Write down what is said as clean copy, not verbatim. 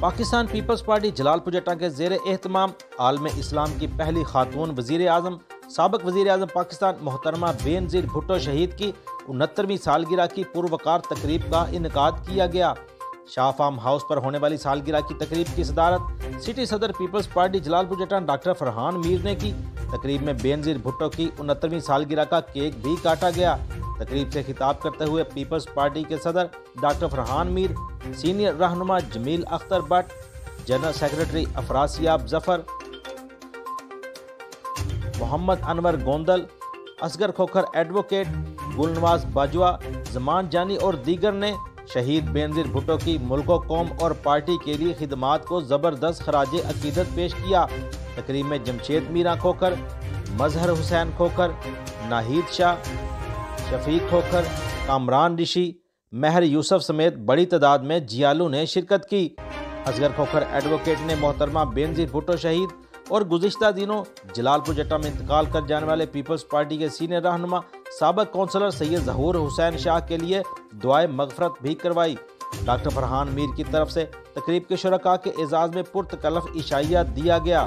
Pakistan Peoples Party Jalalpur جٹاں کے زیر اہتمام عالم اسلام کی پہلی خاتون وزیر اعظم سابق وزیر اعظم پاکستان محترمہ بے نظیر بھٹو شہید کی 69ویں سالگرہ کی پروقار تقریب کا انعقاد کیا گیا۔ شاہ فارم ہاؤس پر ہونے والی سالگرہ کی تقریب کی صدارت سٹی صدر پیپلز پارٹی جلالپور جٹاں ڈاکٹر فرحان میر نے کی۔ تقریب میں بے نظیر بھٹو کی 69ویں سالگرہ کا کیک بھی کاٹا گیا۔ تقریب سے خطاب کرتے ہوئے پیپلز پارٹی کے صدر ڈاکٹر فرحان میر، سینئر رہنما Jamil Akhtar Butt, general secretary Afrasiab Zafar, Muhammad Anwar Gondal, Asghar Khokhar advocate, Gulnawaz Bajwa, Zaman Jani اور دیگر نے شہید بے نظیر بھٹو کی ملک و قوم اور پارٹی کے لیے خدمات کو زبردست خراج عقیدت پیش کیا۔ تقریب میں جمشید میران کھوکھر، مظہر حسین کھوکھر، ناہید شاہ، شفیق کھوکھر، کامران رشی، مہر یوسف سمیت بڑی تعداد میں جیالوں نے شرکت کی۔ اصغر کھوکھر ایڈوکیٹ نے محترمہ بے نظیر بھٹو شہید اور گزشتہ دنوں جلالپور جٹاں میں انتقال کر جانے والے پیپلز پارٹی کے سینئر رہنما سابق کونسلر سید ظہور حسین شاہ کے لیے دعائے مغفرت بھی کروائی۔ ڈاکٹر فرحان میر کی طرف سے تقریب کے شرکاء کے اعزاز میں پرتکلف عشائیہ دیا گیا۔